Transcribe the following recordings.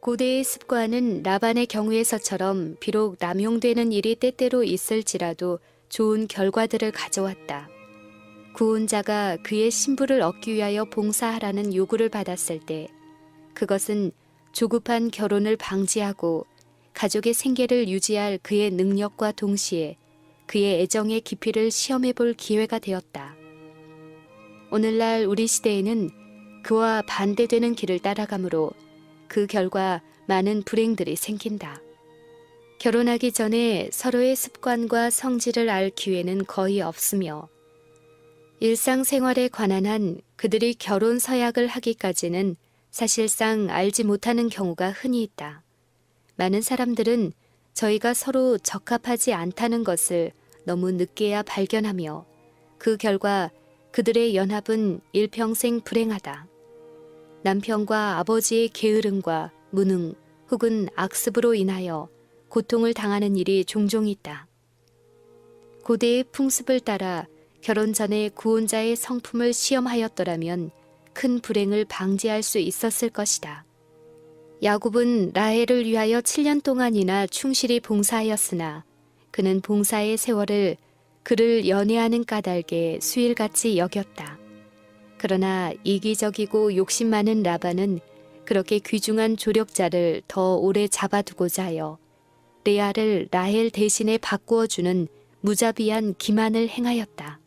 고대의 습관은 라반의 경우에서처럼 비록 남용되는 일이 때때로 있을지라도 좋은 결과들을 가져왔다. 구혼자가 그의 신부를 얻기 위하여 봉사하라는 요구를 받았을 때 그것은 조급한 결혼을 방지하고 가족의 생계를 유지할 그의 능력과 동시에 그의 애정의 깊이를 시험해 볼 기회가 되었다. 오늘날 우리 시대에는 그와 반대되는 길을 따라가므로 그 결과 많은 불행들이 생긴다. 결혼하기 전에 서로의 습관과 성질을 알 기회는 거의 없으며 일상생활에 관한 한 그들이 결혼 서약을 하기까지는 사실상 알지 못하는 경우가 흔히 있다. 많은 사람들은 저희가 서로 적합하지 않다는 것을 너무 늦게야 발견하며 그 결과 그들의 연합은 일평생 불행하다. 남편과 아버지의 게으름과 무능 혹은 악습으로 인하여 고통을 당하는 일이 종종 있다. 고대의 풍습을 따라 결혼 전에 구혼자의 성품을 시험하였더라면 큰 불행을 방지할 수 있었을 것이다. 야곱은 라헬을 위하여 7년 동안이나 충실히 봉사하였으나 그는 봉사의 세월을 그를 연애하는 까닭에 수일같이 여겼다. 그러나 이기적이고 욕심 많은 라반은 그렇게 귀중한 조력자를 더 오래 잡아두고자 하여 레아를 라헬 대신에 바꾸어 주는 무자비한 기만을 행하였다.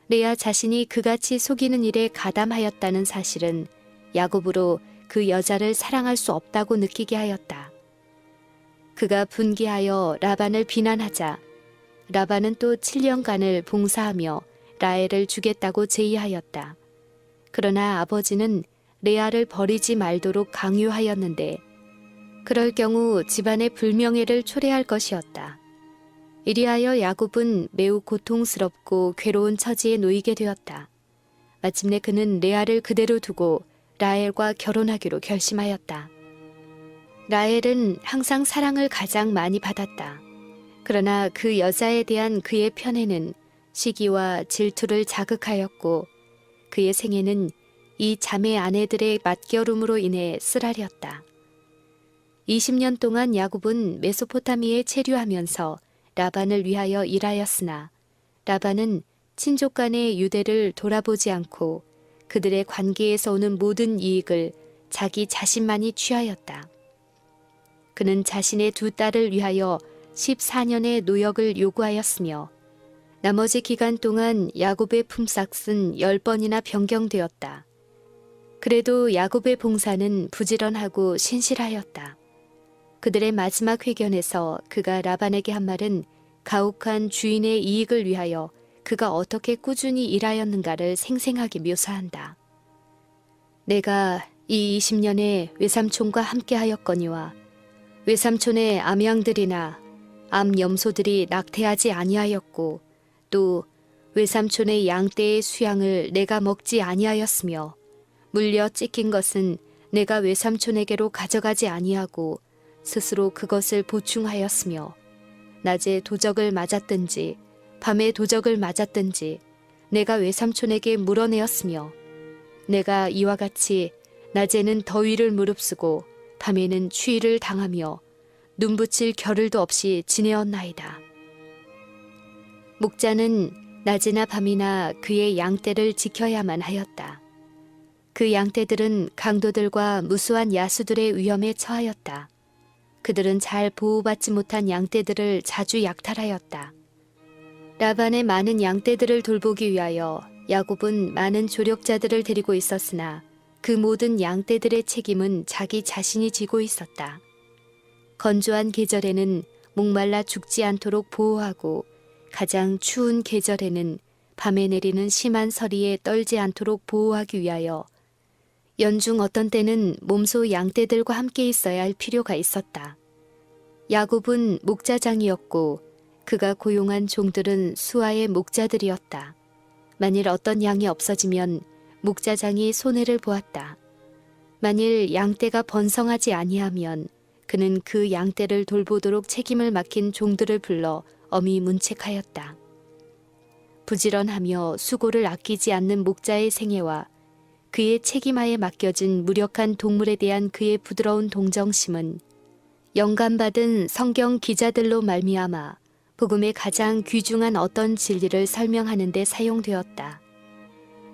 레아 자신이 그같이 속이는 일에 가담하였다는 사실은 야곱으로 그 여자를 사랑할 수 없다고 느끼게 하였다. 그가 분개하여 라반을 비난하자 라반은 또 7년간을 봉사하며 라헬을 주겠다고 제의하였다. 그러나 아버지는 레아를 버리지 말도록 강요하였는데 그럴 경우 집안의 불명예를 초래할 것이었다. 이리하여 야곱은 매우 고통스럽고 괴로운 처지에 놓이게 되었다. 마침내 그는 레아를 그대로 두고 라헬과 결혼하기로 결심하였다. 라헬은 항상 사랑을 가장 많이 받았다. 그러나 그 여자에 대한 그의 편애는 시기와 질투를 자극하였고 그의 생애는 이 자매 아내들의 맞결움으로 인해 쓰라렸다. 20년 동안 야곱은 메소포타미에 체류하면서 라반을 위하여 일하였으나 라반은 친족 간의 유대를 돌아보지 않고 그들의 관계에서 오는 모든 이익을 자기 자신만이 취하였다. 그는 자신의 두 딸을 위하여 14년의 노역을 요구하였으며 나머지 기간 동안 야곱의 품삯은 10번이나 변경되었다. 그래도 야곱의 봉사는 부지런하고 신실하였다. 그들의 마지막 회견에서 그가 라반에게 한 말은 가혹한 주인의 이익을 위하여 그가 어떻게 꾸준히 일하였는가를 생생하게 묘사한다. 내가 이 20년에 외삼촌과 함께하였거니와 외삼촌의 암양들이나 암염소들이 낙태하지 아니하였고 또 외삼촌의 양떼의 수양을 내가 먹지 아니하였으며 물려 찢긴 것은 내가 외삼촌에게로 가져가지 아니하고 스스로 그것을 보충하였으며 낮에 도적을 맞았든지 밤에 도적을 맞았든지 내가 외삼촌에게 물어내었으며 내가 이와 같이 낮에는 더위를 무릅쓰고 밤에는 추위를 당하며 눈붙일 겨를도 없이 지내었나이다. 목자는 낮이나 밤이나 그의 양떼를 지켜야만 하였다. 그 양떼들은 강도들과 무수한 야수들의 위험에 처하였다. 그들은 잘 보호받지 못한 양떼들을 자주 약탈하였다. 라반의 많은 양떼들을 돌보기 위하여 야곱은 많은 조력자들을 데리고 있었으나 그 모든 양떼들의 책임은 자기 자신이 지고 있었다. 건조한 계절에는 목말라 죽지 않도록 보호하고 가장 추운 계절에는 밤에 내리는 심한 서리에 떨지 않도록 보호하기 위하여 연중 어떤 때는 몸소 양떼들과 함께 있어야 할 필요가 있었다. 야곱은 목자장이었고 그가 고용한 종들은 수하의 목자들이었다. 만일 어떤 양이 없어지면 목자장이 손해를 보았다. 만일 양떼가 번성하지 아니하면 그는 그 양떼를 돌보도록 책임을 맡긴 종들을 불러 엄히 문책하였다. 부지런하며 수고를 아끼지 않는 목자의 생애와 그의 책임하에 맡겨진 무력한 동물에 대한 그의 부드러운 동정심은 영감받은 성경 기자들로 말미암아 복음의 가장 귀중한 어떤 진리를 설명하는 데 사용되었다.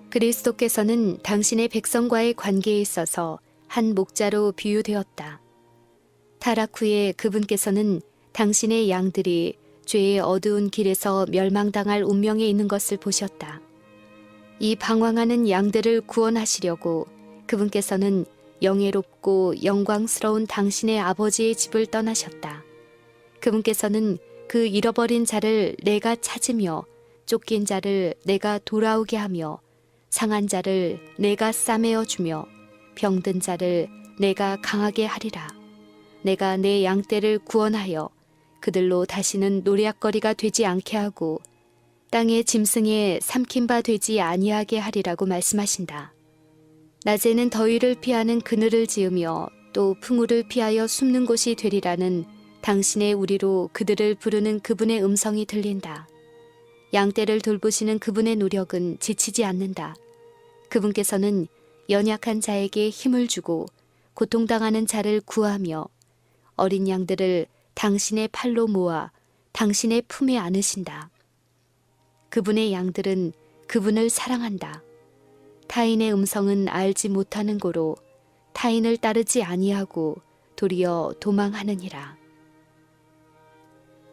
그리스도께서는 당신의 백성과의 관계에 있어서 한 목자로 비유되었다. 타락 후에 그분께서는 당신의 양들이 죄의 어두운 길에서 멸망당할 운명에 있는 것을 보셨다. 이 방황하는 양들을 구원하시려고 그분께서는 영예롭고 영광스러운 당신의 아버지의 집을 떠나셨다. 그분께서는 그 잃어버린 자를 내가 찾으며 쫓긴 자를 내가 돌아오게 하며 상한 자를 내가 싸매어 주며 병든 자를 내가 강하게 하리라. 내가 내 양떼를 구원하여 그들로 다시는 노략거리가 되지 않게 하고 땅의 짐승에 삼킨 바 되지 아니하게 하리라고 말씀하신다. 낮에는 더위를 피하는 그늘을 지으며 또 풍우를 피하여 숨는 곳이 되리라는 당신의 우리로 그들을 부르는 그분의 음성이 들린다. 양떼를 돌보시는 그분의 노력은 지치지 않는다. 그분께서는 연약한 자에게 힘을 주고 고통당하는 자를 구하며 어린 양들을 당신의 팔로 모아 당신의 품에 안으신다. 그분의 양들은 그분을 사랑한다. 타인의 음성은 알지 못하는 고로 타인을 따르지 아니하고 도리어 도망하느니라.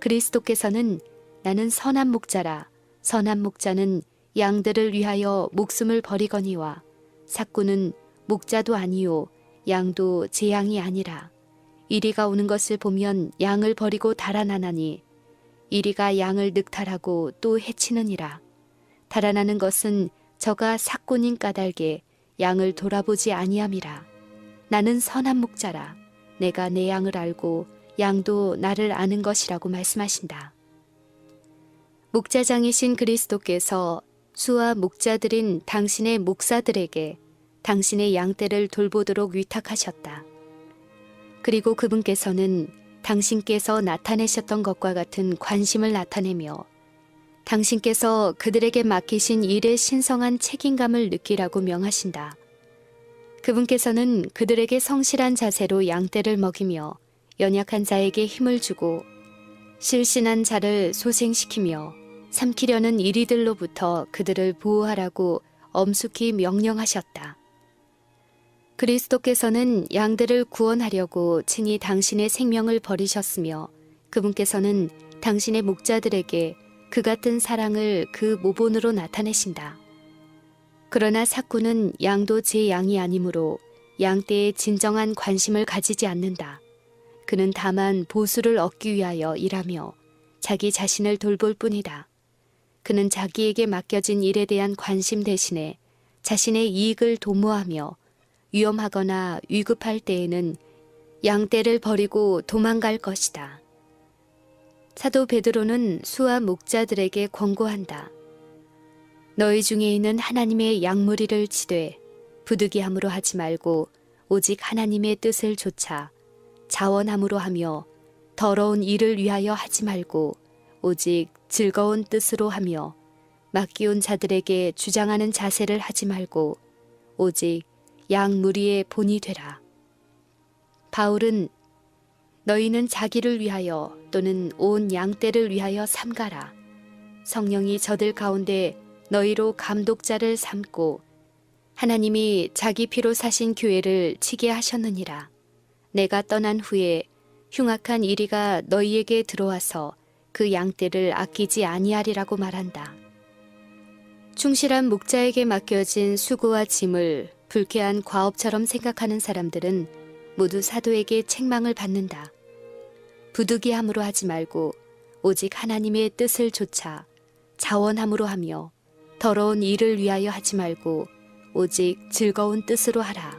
그리스도께서는 나는 선한 목자라. 선한 목자는 양들을 위하여 목숨을 버리거니와 삭구는 목자도 아니요 양도 제 양이 아니라. 이리가 오는 것을 보면 양을 버리고 달아나나니 이리가 양을 늑탈하고 또 해치느니라. 달아나는 것은 저가 삭고님 까닭에 양을 돌아보지 아니함이라. 나는 선한 목자라. 내가 내 양을 알고 양도 나를 아는 것이라고 말씀하신다. 목자장이신 그리스도께서 수와 목자들인 당신의 목사들에게 당신의 양떼를 돌보도록 위탁하셨다. 그리고 그분께서는 당신께서 나타내셨던 것과 같은 관심을 나타내며 당신께서 그들에게 맡기신 일의 신성한 책임감을 느끼라고 명하신다. 그분께서는 그들에게 성실한 자세로 양떼를 먹이며 연약한 자에게 힘을 주고 실신한 자를 소생시키며 삼키려는 이리들로부터 그들을 보호하라고 엄숙히 명령하셨다. 그리스도께서는 양들을 구원하려고 친히 당신의 생명을 버리셨으며 그분께서는 당신의 목자들에게 그 같은 사랑을 그 모본으로 나타내신다. 그러나 삭구는 양도 제 양이 아니므로 양떼에 진정한 관심을 가지지 않는다. 그는 다만 보수를 얻기 위하여 일하며 자기 자신을 돌볼 뿐이다. 그는 자기에게 맡겨진 일에 대한 관심 대신에 자신의 이익을 도모하며 위험하거나 위급할 때에는 양떼를 버리고 도망갈 것이다. 사도 베드로는 수와 목자들에게 권고한다. 너희 중에 있는 하나님의 양무리를 치되 부득이함으로 하지 말고 오직 하나님의 뜻을 좇아 자원함으로 하며 더러운 일을 위하여 하지 말고 오직 즐거운 뜻으로 하며 맡기운 자들에게 주장하는 자세를 하지 말고 오직 양 무리의 본이 되라. 바울은 너희는 자기를 위하여 또는 온 양떼를 위하여 삼가라. 성령이 저들 가운데 너희로 감독자를 삼고 하나님이 자기 피로 사신 교회를 치게 하셨느니라. 내가 떠난 후에 흉악한 이리가 너희에게 들어와서 그 양떼를 아끼지 아니하리라고 말한다. 충실한 목자에게 맡겨진 수고와 짐을 불쾌한 과업처럼 생각하는 사람들은 모두 사도에게 책망을 받는다. 부득이함으로 하지 말고 오직 하나님의 뜻을 좇아 자원함으로 하며 더러운 일을 위하여 하지 말고 오직 즐거운 뜻으로 하라.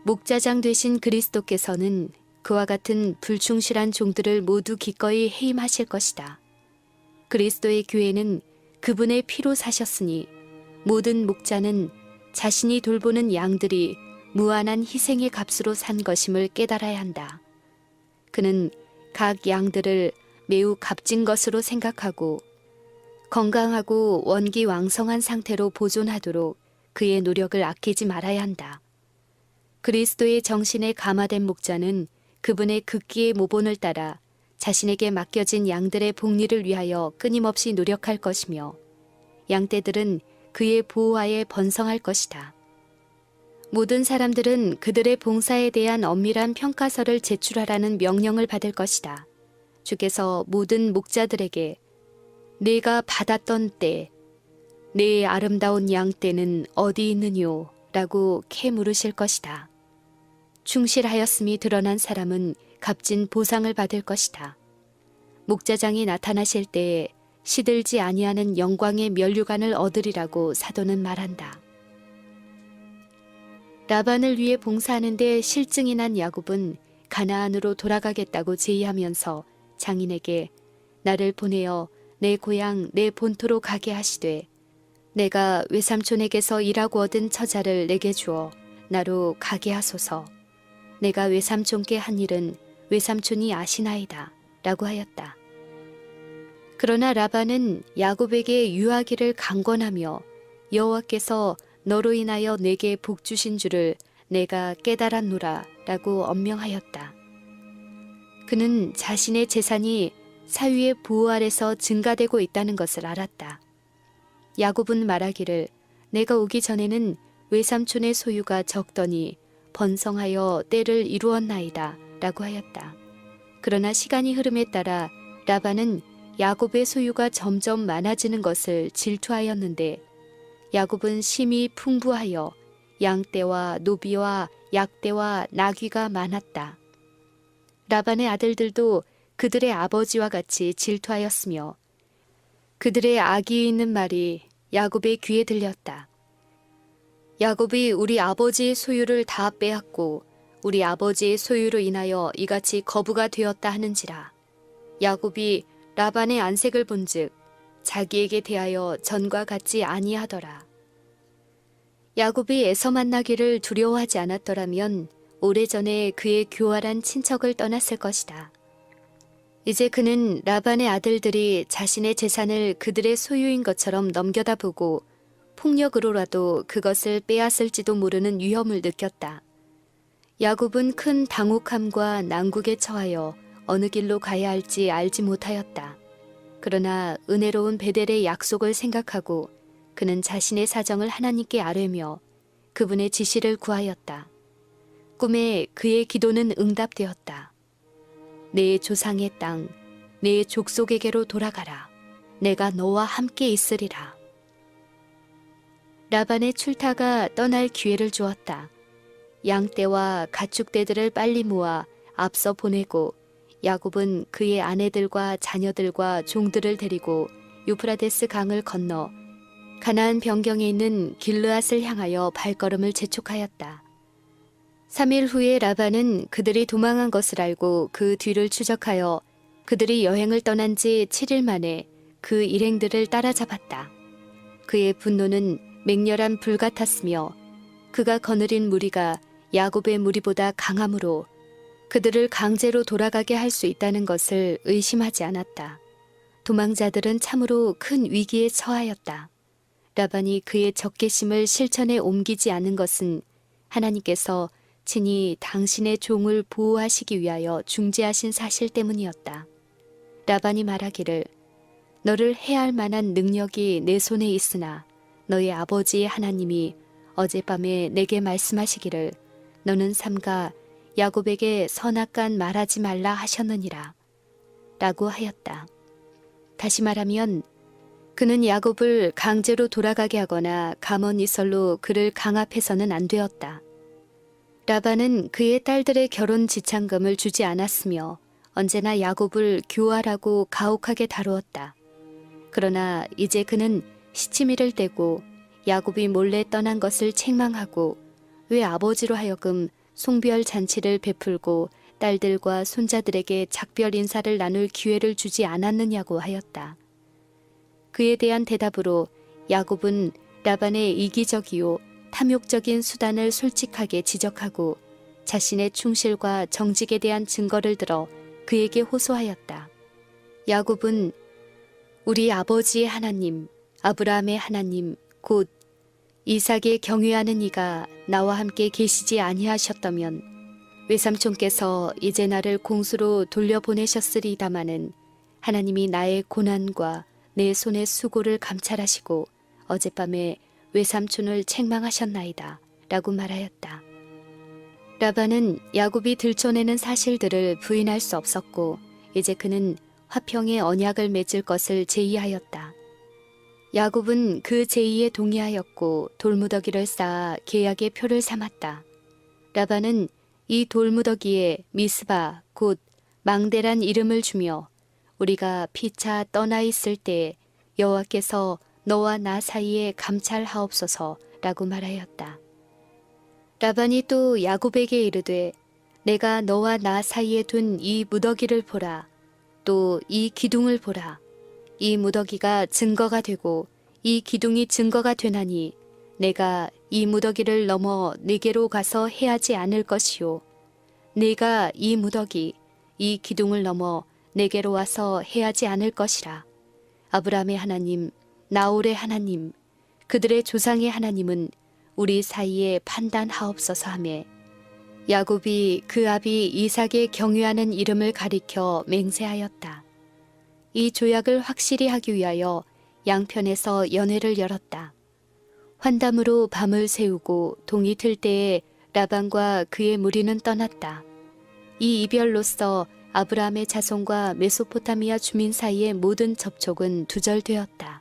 목자장 되신 그리스도께서는 그와 같은 불충실한 종들을 모두 기꺼이 해임하실 것이다. 그리스도의 교회는 그분의 피로 사셨으니 모든 목자는 자신이 돌보는 양들이 무한한 희생의 값으로 산 것임을 깨달아야 한다. 그는 각 양들을 매우 값진 것으로 생각하고 건강하고 원기왕성한 상태로 보존하도록 그의 노력을 아끼지 말아야 한다. 그리스도의 정신에 감화된 목자는 그분의 극기의 모본을 따라 자신에게 맡겨진 양들의 복리를 위하여 끊임없이 노력할 것이며 양떼들은 그의 보호하에 번성할 것이다. 모든 사람들은 그들의 봉사에 대한 엄밀한 평가서를 제출하라는 명령을 받을 것이다. 주께서 모든 목자들에게 내가 받았던 때, 내 아름다운 양떼는 어디 있느뇨? 라고 캐 물으실 것이다. 충실하였음이 드러난 사람은 값진 보상을 받을 것이다. 목자장이 나타나실 때에 시들지 아니하는 영광의 면류관을 얻으리라고 사도는 말한다. 라반을 위해 봉사하는 데 실증이 난 야곱은 가나안으로 돌아가겠다고 제의하면서 장인에게 나를 보내어 내 고향 내 본토로 가게 하시되 내가 외삼촌에게서 일하고 얻은 처자를 내게 주어 나로 가게 하소서. 내가 외삼촌께 한 일은 외삼촌이 아시나이다 라고 하였다. 그러나 라반은 야곱에게 유하기를 강권하며 여호와께서 너로 인하여 내게 복 주신 줄을 내가 깨달았노라 라고 엄명하였다. 그는 자신의 재산이 사위의 보호 아래서 증가되고 있다는 것을 알았다. 야곱은 말하기를 내가 오기 전에는 외삼촌의 소유가 적더니 번성하여 때를 이루었나이다 라고 하였다. 그러나 시간이 흐름에 따라 라반은 야곱의 소유가 점점 많아지는 것을 질투하였는데 야곱은 심히 풍부하여 양떼와 노비와 약떼와 나귀가 많았다. 라반의 아들들도 그들의 아버지와 같이 질투하였으며 그들의 악이 있는 말이 야곱의 귀에 들렸다. 야곱이 우리 아버지의 소유를 다 빼앗고 우리 아버지의 소유로 인하여 이같이 거부가 되었다 하는지라. 야곱이 라반의 안색을 본즉 자기에게 대하여 전과 같지 아니하더라. 야곱이 에서 만나기를 두려워하지 않았더라면 오래전에 그의 교활한 친척을 떠났을 것이다. 이제 그는 라반의 아들들이 자신의 재산을 그들의 소유인 것처럼 넘겨다 보고 폭력으로라도 그것을 빼앗을지도 모르는 위험을 느꼈다. 야곱은 큰 당혹함과 난국에 처하여 어느 길로 가야 할지 알지 못하였다. 그러나 은혜로운 베델의 약속을 생각하고 그는 자신의 사정을 하나님께 아뢰며 그분의 지시를 구하였다. 꿈에 그의 기도는 응답되었다. 내 조상의 땅, 내 족속에게로 돌아가라. 내가 너와 함께 있으리라. 라반의 출타가 떠날 기회를 주었다. 양떼와 가축떼들을 빨리 모아 앞서 보내고 야곱은 그의 아내들과 자녀들과 종들을 데리고 유프라데스 강을 건너 가나안 변경에 있는 길르앗을 향하여 발걸음을 재촉하였다. 3일 후에 라반은 그들이 도망한 것을 알고 그 뒤를 추적하여 그들이 여행을 떠난 지 7일 만에 그 일행들을 따라잡았다. 그의 분노는 맹렬한 불 같았으며 그가 거느린 무리가 야곱의 무리보다 강함으로 그들을 강제로 돌아가게 할 수 있다는 것을 의심하지 않았다. 도망자들은 참으로 큰 위기에 처하였다. 라반이 그의 적개심을 실천에 옮기지 않은 것은 하나님께서 친히 당신의 종을 보호하시기 위하여 중재하신 사실 때문이었다. 라반이 말하기를 너를 해할 만한 능력이 내 손에 있으나 너의 아버지의 하나님이 어젯밤에 내게 말씀하시기를 너는 삼가 야곱에게 선악간 말하지 말라 하셨느니라 라고 하였다. 다시 말하면 그는 야곱을 강제로 돌아가게 하거나 감언이설로 그를 강압해서는 안 되었다. 라반은 그의 딸들의 결혼 지참금을 주지 않았으며 언제나 야곱을 교활하고 가혹하게 다루었다. 그러나 이제 그는 시치미를 떼고 야곱이 몰래 떠난 것을 책망하고 왜 아버지로 하여금 송별 잔치를 베풀고 딸들과 손자들에게 작별 인사를 나눌 기회를 주지 않았느냐고 하였다. 그에 대한 대답으로 야곱은 라반의 이기적이요 탐욕적인 수단을 솔직하게 지적하고 자신의 충실과 정직에 대한 증거를 들어 그에게 호소하였다. 야곱은 우리 아버지의 하나님, 아브라함의 하나님, 곧 이삭에 경외하는 이가 나와 함께 계시지 아니하셨다면 외삼촌께서 이제 나를 공수로 돌려보내셨으리다마는 하나님이 나의 고난과 내 손의 수고를 감찰하시고 어젯밤에 외삼촌을 책망하셨나이다 라고 말하였다. 라반은 야곱이 들춰내는 사실들을 부인할 수 없었고 이제 그는 화평의 언약을 맺을 것을 제의하였다. 야곱은 그 제의에 동의하였고 돌무더기를 쌓아 계약의 표를 삼았다. 라반은 이 돌무더기에 미스바 곧 망대란 이름을 주며 우리가 피차 떠나 있을 때 여호와께서 너와 나 사이에 감찰하옵소서라고 말하였다. 라반이 또 야곱에게 이르되 내가 너와 나 사이에 둔 이 무더기를 보라. 또 이 기둥을 보라. 이 무더기가 증거가 되고 이 기둥이 증거가 되나니 내가 이 무더기를 넘어 네게로 가서 해하지 않을 것이요. 네가 이 무더기, 이 기둥을 넘어 네게로 와서 해하지 않을 것이라. 아브라함의 하나님, 나홀의 하나님, 그들의 조상의 하나님은 우리 사이에 판단하옵소서 하매 야곱이 그 아비 이삭의 경유하는 이름을 가리켜 맹세하였다. 이 조약을 확실히 하기 위하여 양편에서 연회를 열었다. 환담으로 밤을 새우고 동이 틀 때에 라반과 그의 무리는 떠났다. 이 이별로써 아브라함의 자손과 메소포타미아 주민 사이의 모든 접촉은 두절되었다.